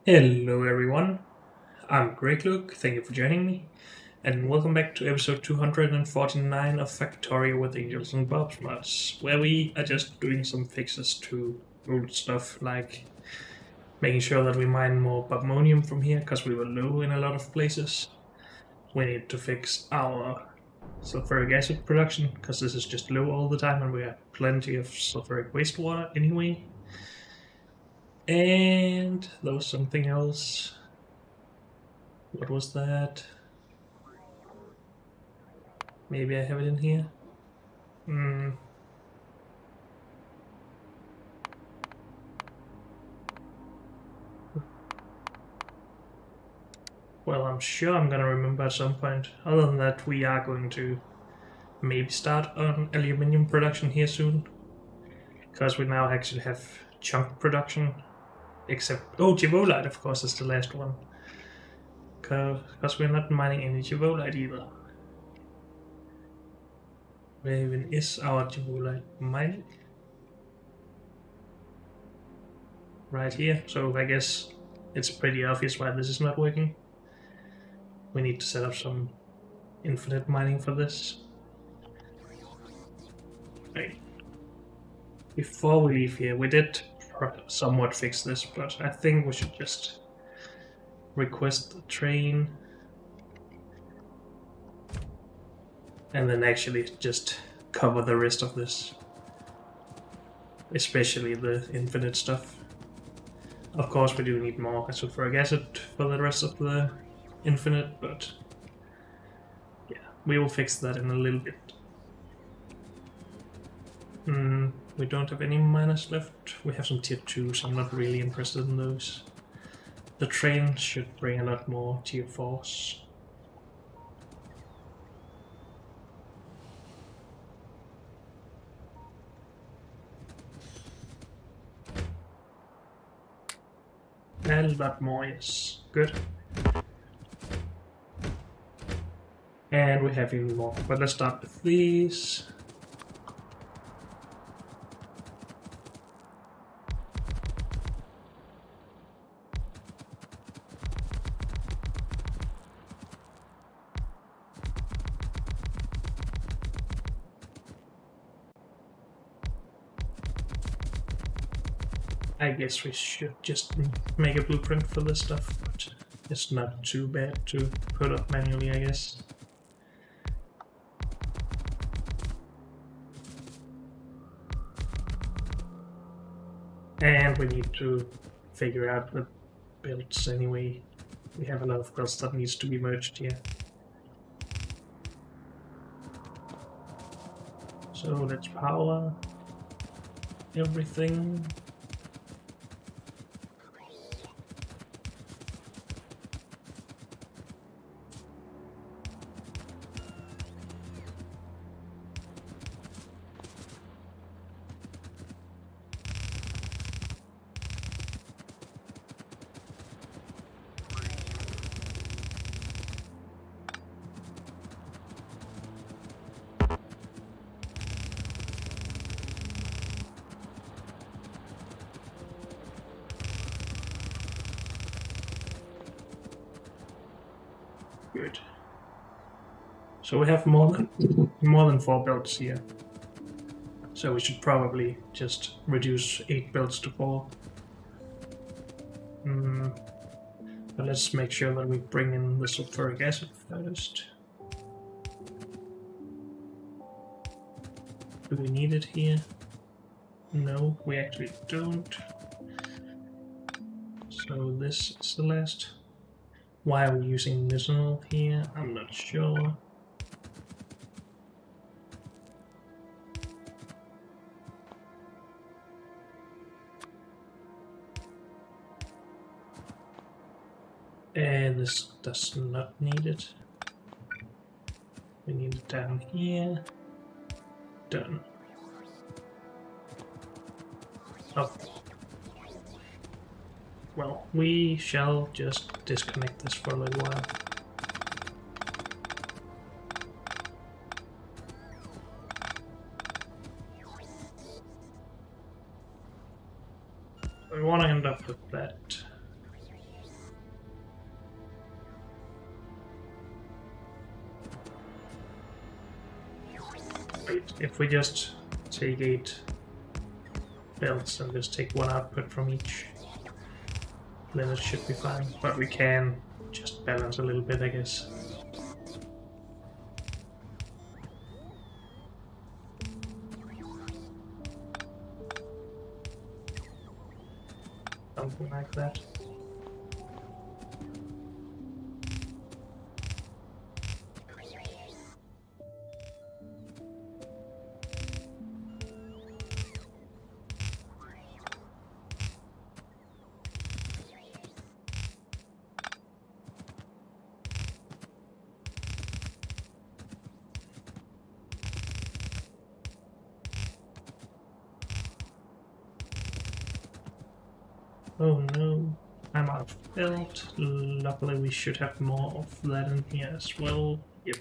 Hello, everyone. I'm Greg Luke. Thank you for joining me, and welcome back to episode 249 of Factorio with Angels and Bob's Mods, where we are just doing some fixes to old stuff, like making sure that we mine more Bobmonium from here because we were low in a lot of places. We need to fix our sulfuric acid production because this is just low all the time, and we have plenty of sulfuric wastewater anyway. And there was something else. What was that? Maybe I have it in here. Hmm. Well, I'm sure I'm gonna remember at some point. Other than that, we are going to maybe start on aluminium production here soon. Because we now actually have chunk production. Except, oh, Givolite, of course, is the last one. Because we're not mining any Givolite either. Where even is our Givolite mining? Right here. So I guess it's pretty obvious why this is not working. We need to set up some infinite mining for this. Right. Before we leave here, we did somewhat fix this, but I think we should just request the train and then actually just cover the rest of this, especially the infinite stuff. Of course, we do need more sulfuric acid for the rest of the infinite, but yeah, we will fix that in a little bit. We don't have any miners left. We have some tier 2s, I'm not really interested in those. The train should bring a lot more tier 4s. A lot more, yes. Good. And we have even more, but let's start with these. I guess we should just make a blueprint for this stuff, but it's not too bad to put up manually, I guess. And we need to figure out the builds anyway. We have a lot of builds that needs to be merged here. So let's power everything. Good. So we have more than 4 builds here. So we should probably just reduce 8 builds to 4. But let's make sure that we bring in the sulfuric acid first. Do we need it here? No, we actually don't. So this is the last. Why are we using Nisinol here? I'm not sure. And this does not need it. We need it down here. Done. Oh. Well, we shall just disconnect this for a little while. We want to end up with that. Wait, if we just take 8 belts and just take 1 output from each, then it should be fine. But we can just balance a little bit, I guess. Something like that. Oh no, I'm out of belt. Luckily we should have more of that in here as well. Yep.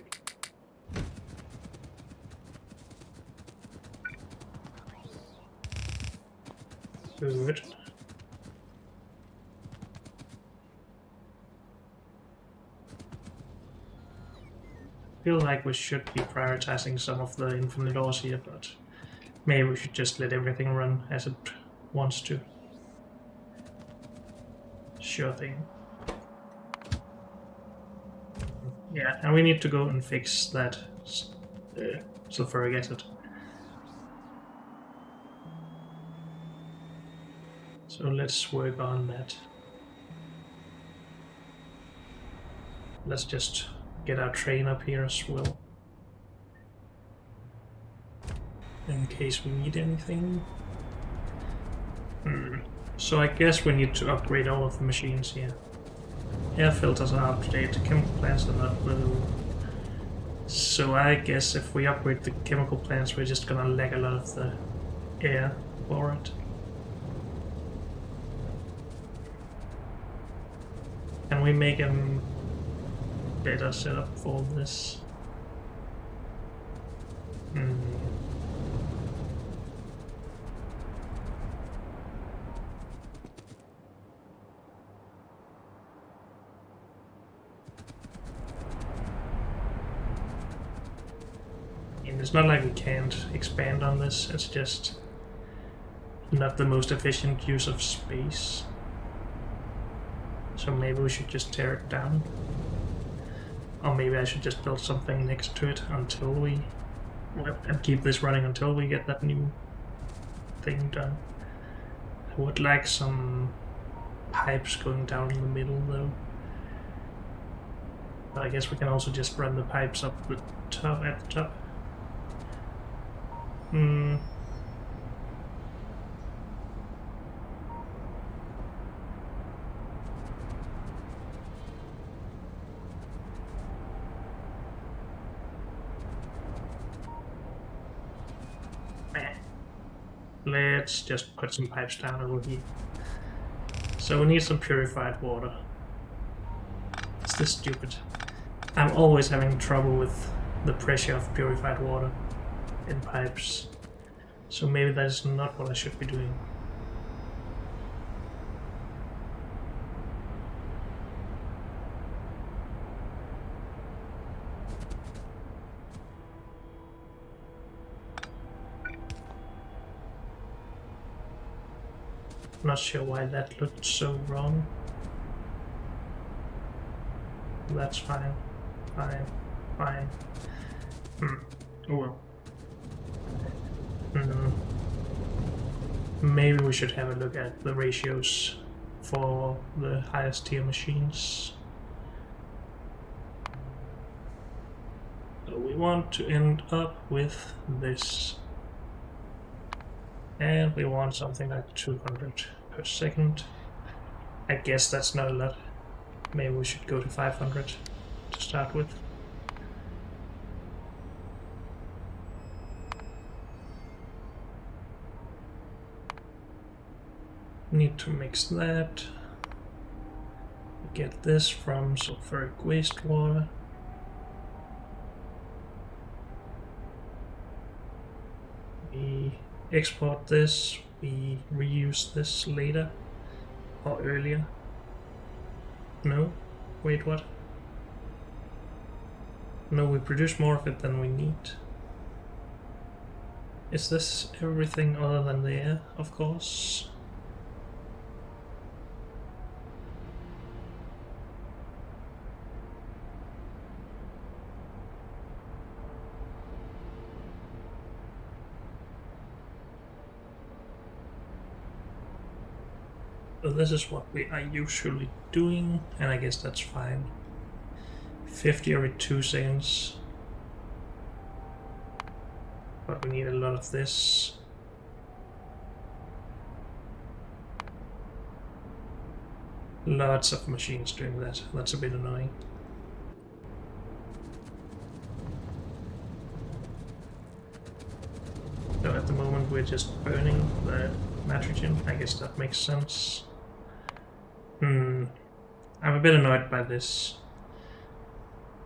Good. Feel like we should be prioritizing some of the infinite ores here, but maybe we should just let everything run as it wants to. Sure thing. Yeah, and we need to go and fix that sulfuric acid. So let's work on that. Let's just get our train up here as well, in case we need anything. So I guess we need to upgrade all of the machines here. Air filters are up to date, chemical plants are not blue. So I guess if we upgrade the chemical plants, we're just gonna lag a lot of the air for it. Can we make a better setup for this? It's not like we can't expand on this, it's just not the most efficient use of space. So maybe we should just tear it down. Or maybe I should just build something next to it until we... and keep this running until we get that new thing done. I would like some pipes going down in the middle though. But I guess we can also just run the pipes up the top at the top. Let's just put some pipes down over here. So we need some purified water. Is this stupid? I'm always having trouble with the pressure of purified water in pipes. So maybe that is not what I should be doing. Not sure why that looked so wrong. That's fine. Fine. Oh well. Maybe we should have a look at the ratios for the highest tier machines. So we want to end up with this. And we want something like 200 per second. I guess that's not a lot. Maybe we should go to 500 to start with. Need to mix that. Get this from sulfuric wastewater. We export this, we reuse this later or earlier. No? Wait, what? No, we produce more of it than we need. Is this everything other than the air? Of course. So this is what we are usually doing, and I guess that's fine. 50 every 2 seconds. But we need a lot of this. Lots of machines doing that. That's a bit annoying. So at the moment we're just burning the nitrogen. I guess that makes sense. I'm a bit annoyed by this.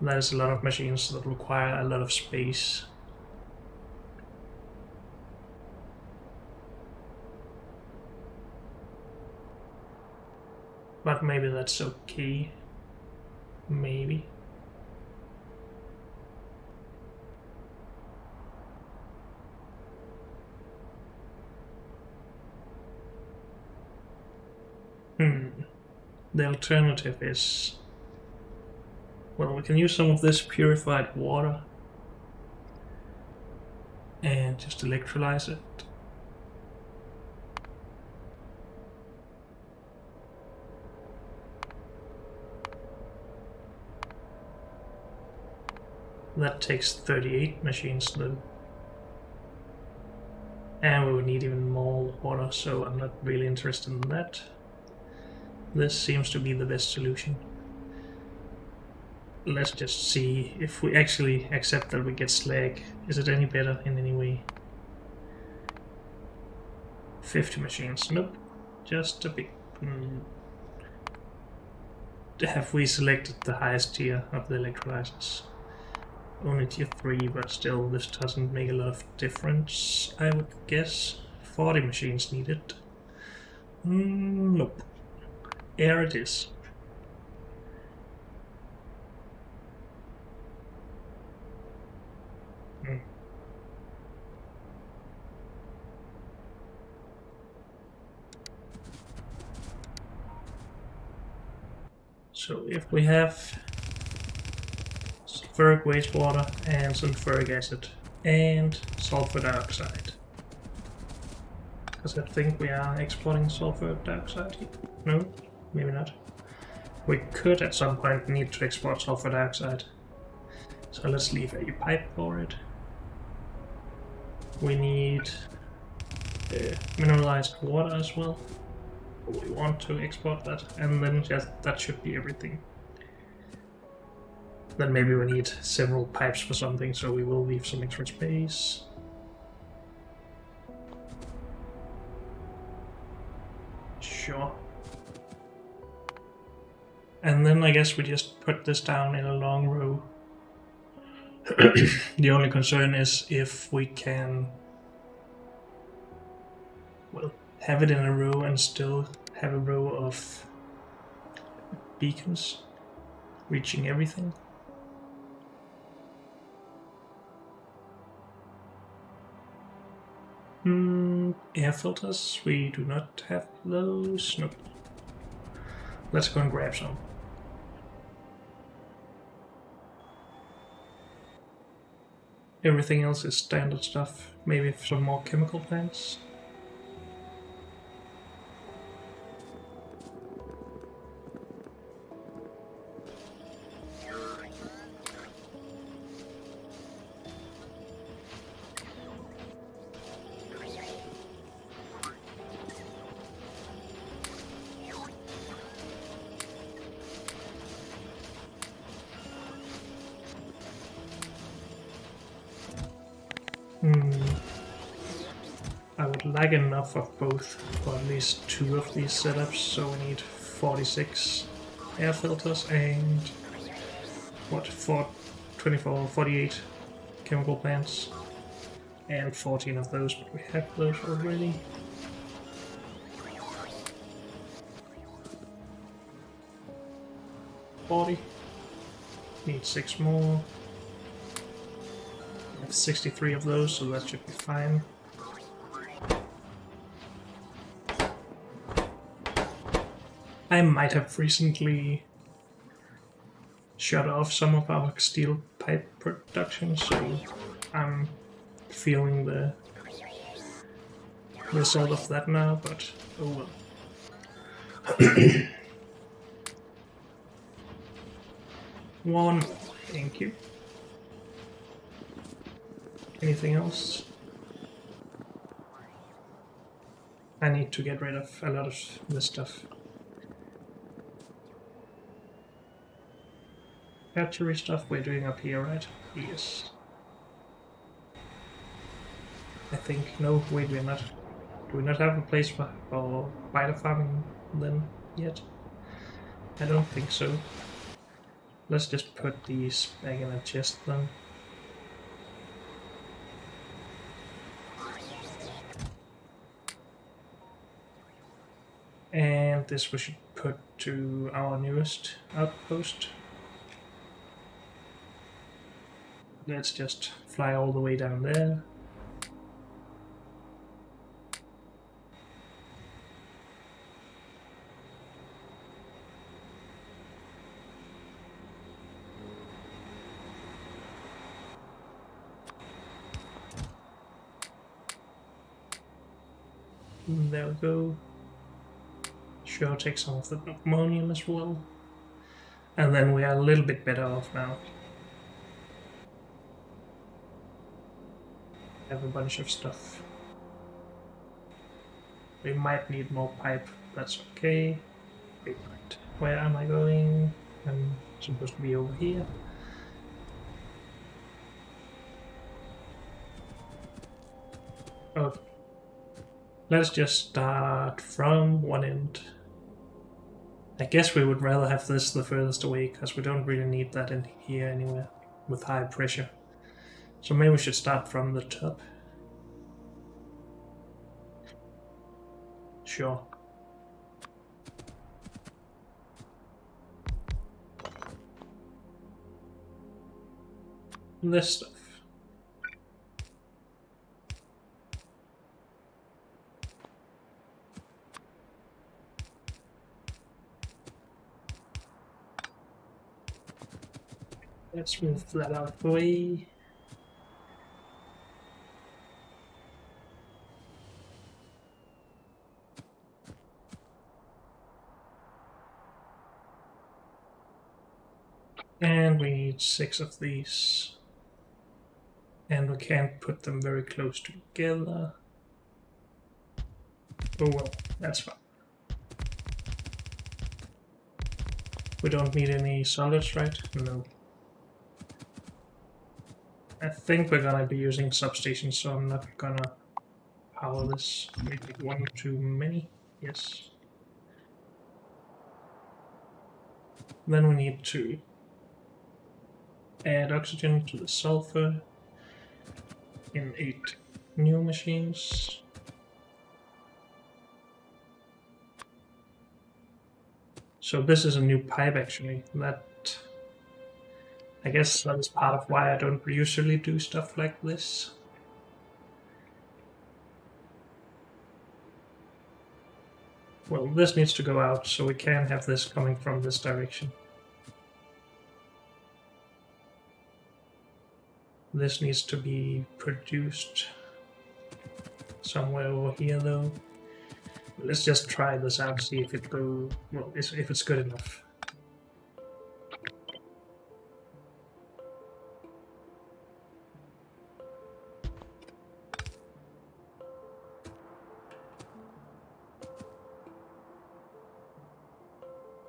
There's a lot of machines that require a lot of space. But maybe that's okay. Maybe. The alternative is... well, we can use some of this purified water and just electrolyze it. That takes 38 machines though. And we would need even more water, so I'm not really interested in that. This seems to be the best solution. Let's just see if we actually accept that we get slag. Is it any better in any way? 50 machines. Nope. Just a bit. Have we selected the highest tier of the electrolyzers? Only tier 3, but still this doesn't make a lot of difference, I would guess. 40 machines needed. Nope. Air it is. So if we have sulfuric wastewater and sulfuric acid and sulfur dioxide, because I think we are exporting sulfur dioxide here. No, maybe not. We could at some point need to export sulfur dioxide, so let's leave a pipe for it. We need mineralized water as well. We want to export that, and then just that should be everything. Then maybe we need several pipes for something, so we will leave some extra space. Sure. And then I guess we just put this down in a long row. The only concern is if we can, well, have it in a row and still have a row of beacons reaching everything. Air filters, we do not have those. Nope. Let's go and grab some. Everything else is standard stuff. Maybe some more chemical plants. I would like enough of both for at least 2 of these setups, so we need 46 air filters and what, 24, 48 chemical plants, and 14 of those, but we have those already. Need 6 more. have 63 of those, so that should be fine. I might have recently shut off some of our steel pipe production, so I'm feeling the result of that now, but oh well. One more, thank you. Anything else? I need to get rid of a lot of this stuff. Factory stuff we're doing up here, right? Yes. I think, no, wait, we're not. Do we not have a place for spider farming then yet? I don't think so. Let's just put these back in a chest then. And this we should put to our newest outpost. Let's just fly all the way down there. There we go. Sure, take some of the ammonium as well. And then we are a little bit better off now. Have a bunch of stuff. We might need more pipe, that's okay. Wait, where am I going? I'm supposed to be over here. Okay. Let's just start from one end. I guess we would rather have this the furthest away, because we don't really need that in here anywhere with high pressure. So maybe we should start from the top. Sure. This stuff. Let's move that out of the way. And we need 6 of these. And we can't put them very close together. Oh well, that's fine. We don't need any solids, right? No. I think we're gonna be using substations, so I'm not gonna power this. Maybe one too many. Yes. Then we need to add oxygen to the sulfur in 8 new machines. So this is a new pipe actually. I guess that is part of why I don't usually do stuff like this. Well, this needs to go out, so we can have this coming from this direction. This needs to be produced somewhere over here, though. Let's just try this out, see if if it's good enough.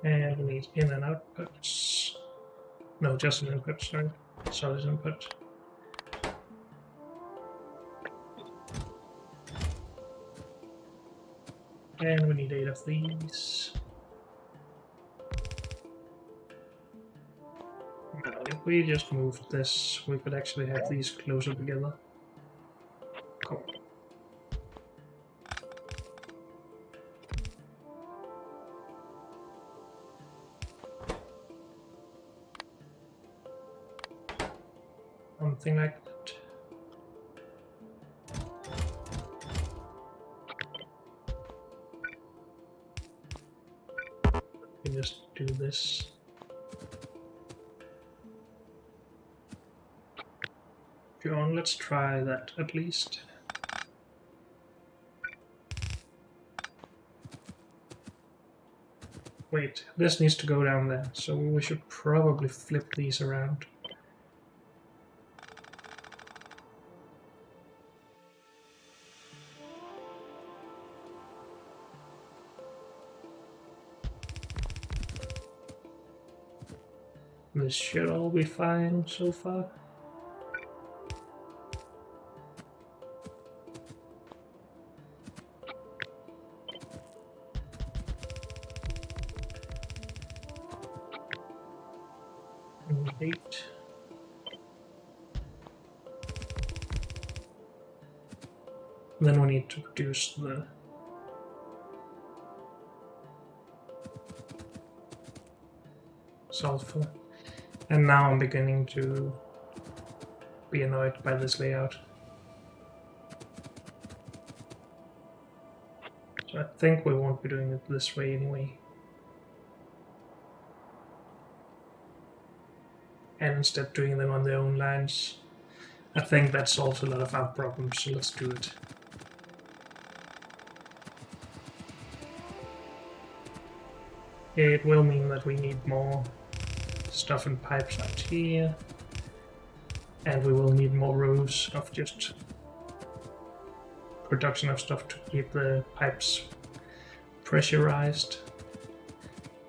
And we need in and outputs. No, just an input, sorry. Solid input. And we need 8 of these. Now, if we just moved this, we could actually have these closer together. Come on. Something like that. We just do this. John, let's try that at least. Wait, this needs to go down there, so we should probably flip these around. This should all be fine so far. And 8. Then we need to produce the sulfur. And now I'm beginning to be annoyed by this layout. So I think we won't be doing it this way anyway. And instead doing them on their own lines. I think that solves a lot of our problems, so let's do it. It will mean that we need more stuff in pipes out here, and we will need more rows of just production of stuff to keep the pipes pressurized,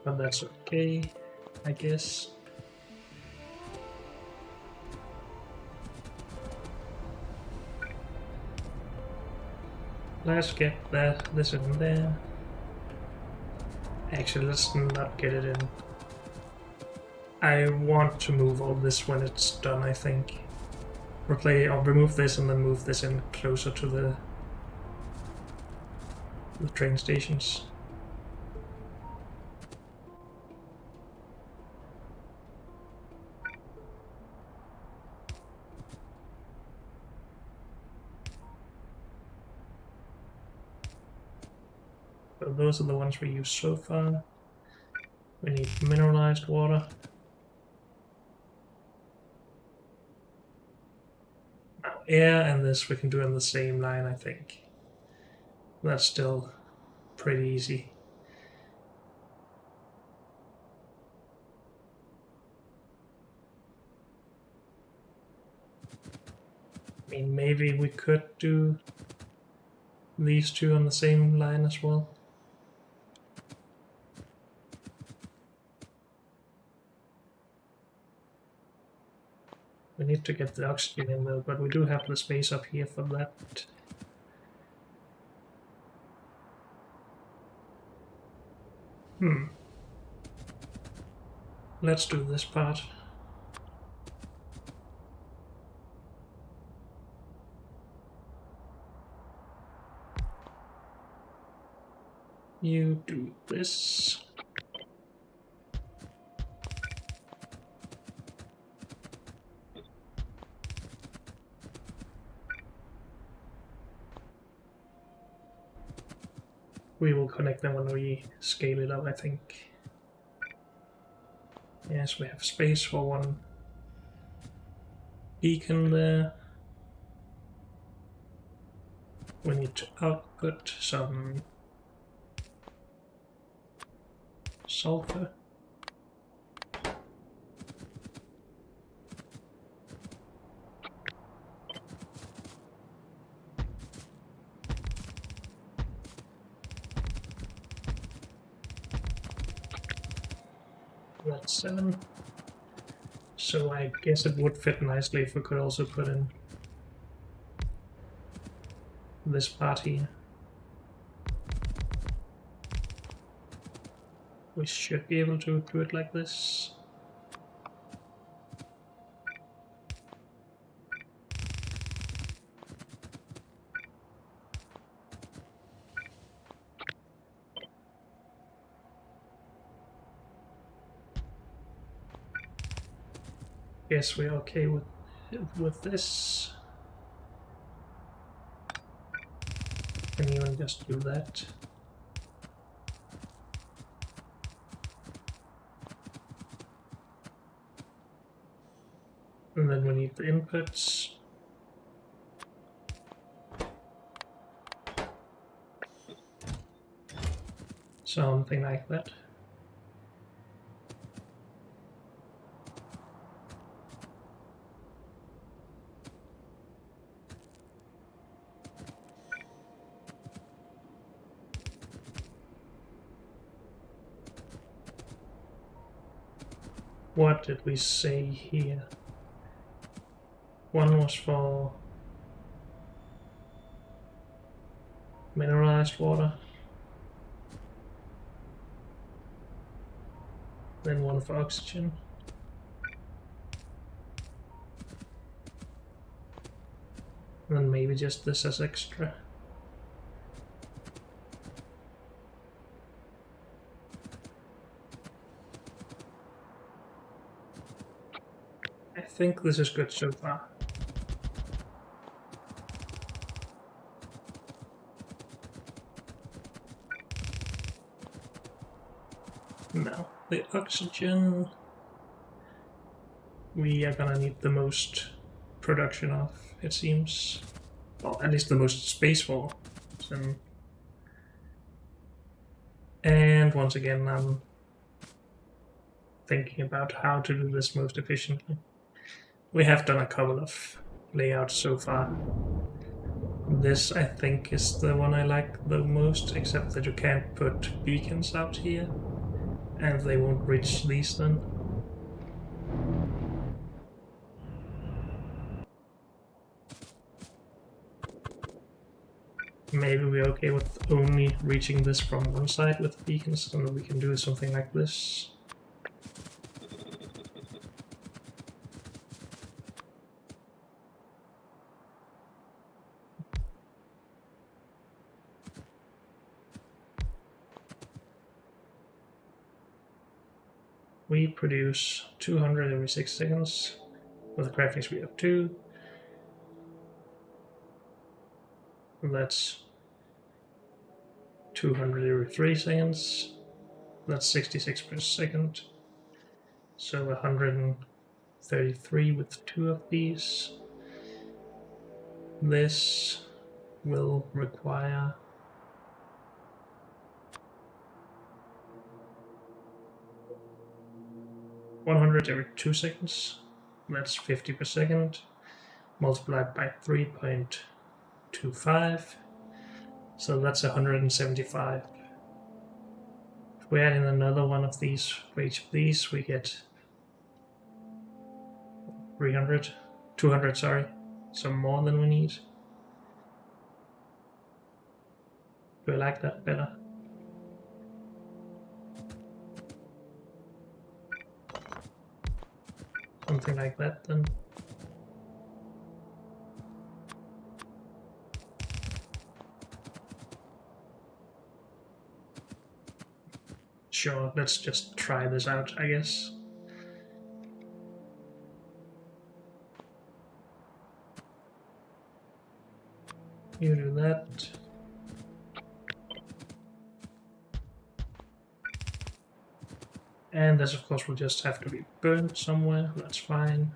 but that's okay, I guess. Let's get this in there. Actually, let's not get it in. I want to move all this when it's done, I think. I'll remove this and then move this in closer to the train stations. So those are the ones we use so far. We need mineralized water. Now air and this we can do on the same line, I think. That's still pretty easy. I mean, maybe we could do these two on the same line as well. We need to get the oxygen in though, but we do have the space up here for that. Let's do this part. You do this. We will connect them when we scale it up, I think. Yes, we have space for one beacon there. We need to output some sulfur. That's 7. So I guess it would fit nicely if we could also put in this part here. We should be able to do it like this. Guess we're okay with this. Can even just do that. And then we need the inputs. Something like that. What did we say here? One was for mineralized water. Then one for oxygen. And then maybe just this as extra. I think this is good so far. Now, the oxygen we are gonna need the most production of, it seems. Well, at least the most space for. And once again, I'm thinking about how to do this most efficiently. We have done a couple of layouts so far. This, I think, is the one I like the most, except that you can't put beacons out here, and they won't reach these then. Maybe we're okay with only reaching this from one side with beacons, and we can do something like this. We produce 200 every 6 seconds with a crafting speed of 2. And that's 200 every 3 seconds. That's 66 per second. So 133 with 2 of these. This will require 100 every 2 seconds. That's 50 per second. Multiplied by 3.25. So that's 175. If we add in another one of these for each of these, we get 200, sorry. Some more than we need. Do I like that better? Something like that then. Sure, let's just try this out, I guess. You do that. And this, of course, will just have to be burnt somewhere. That's fine.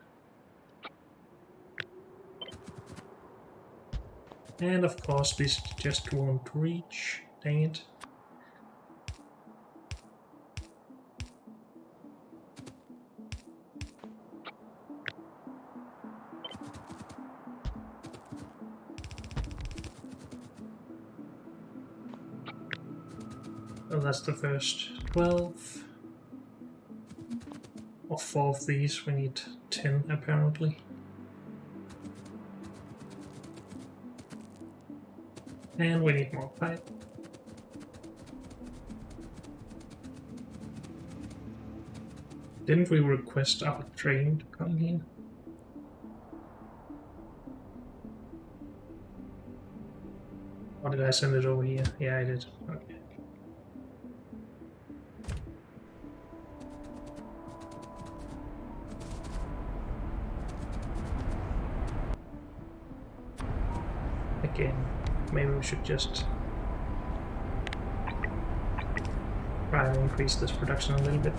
And, of course, this just won't reach. Dang it. So that's the first 12. Or 4 of these, we need 10 apparently. And we need more pipe. Didn't we request our train to come here? Or did I send it over here? Yeah, I did. Okay. Again, maybe we should just try and increase this production a little bit.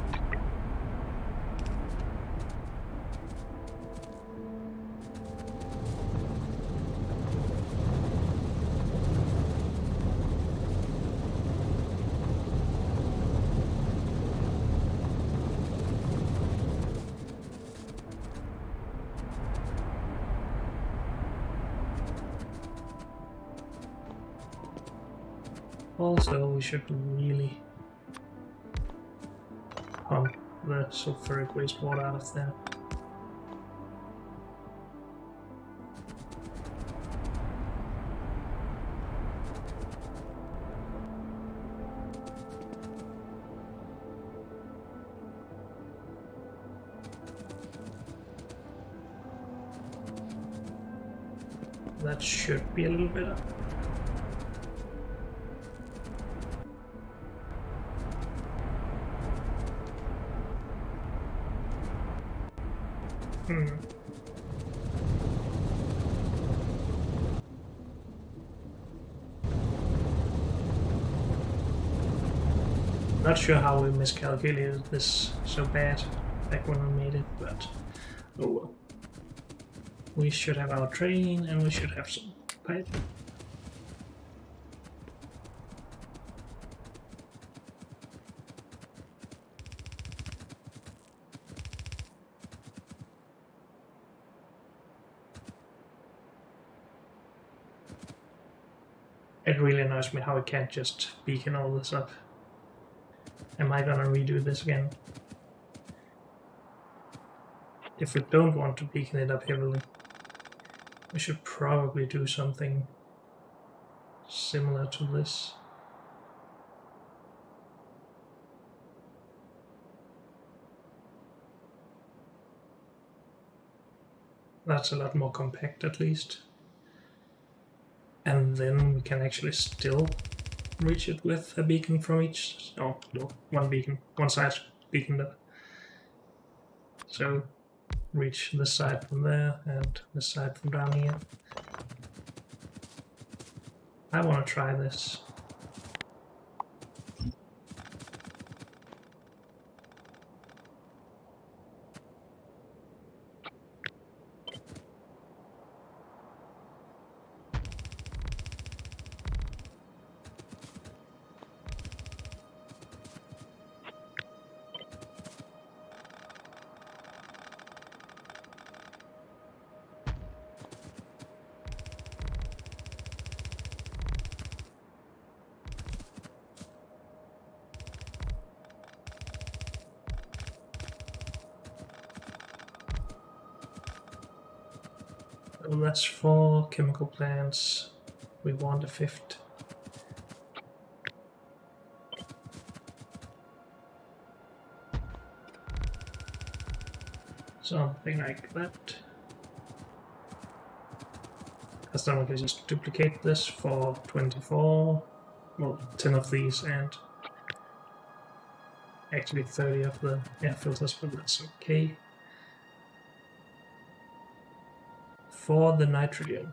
Also, we should really pump the sulfuric wastewater out of there. That should be a little better. Not sure how we miscalculated this so bad back when we made it, but oh well. We should have our train and we should have some pipe. It really annoys me how I can't just beacon all this up. Am I gonna redo this again? If we don't want to beacon it up heavily, we should probably do something similar to this. That's a lot more compact at least. And then we can actually still reach it with a beacon from each. Oh, no, one beacon, one side beacon there. So reach this side from there and this side from down here. I want to try this. So that's 4 chemical plants. We want a 5th. Something like that. Because then we can just duplicate this for 24. Well, 10 of these and actually 30 of the air filters, but that's okay. For the nitrogen,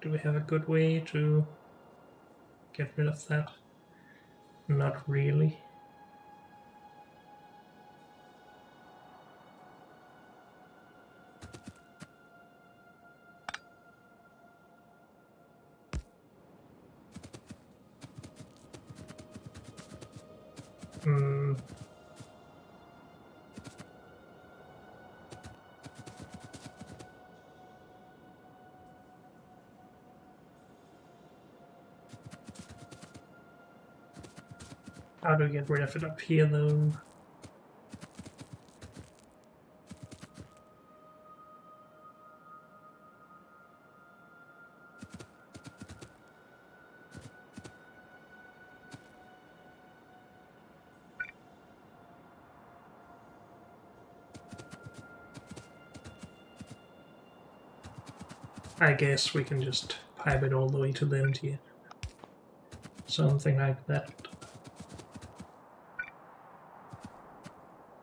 do we have a good way to get rid of that? Not really. How do we get rid of it up here though? I guess we can just pipe it all the way to the end here. Something like that.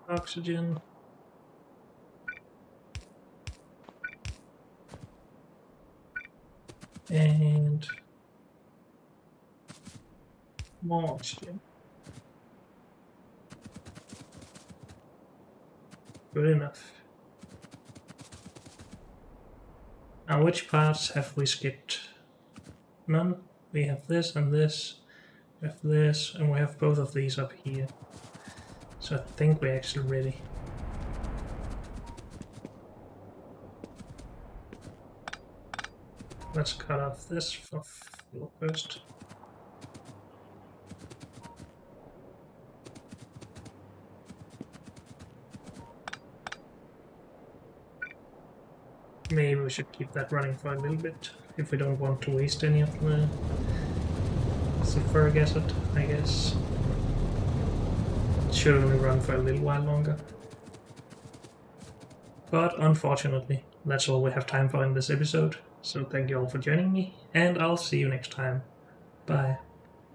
Oxygen. And more oxygen. Good enough. Now, which parts have we skipped? None. We have this and this. We have this, and we have both of these up here. So I think we're actually ready. Let's cut off this for Look first. Maybe we should keep that running for a little bit, if we don't want to waste any of the sulfuric acid, I guess. It should only run for a little while longer. But unfortunately, that's all we have time for in this episode, so thank you all for joining me, and I'll see you next time. Bye.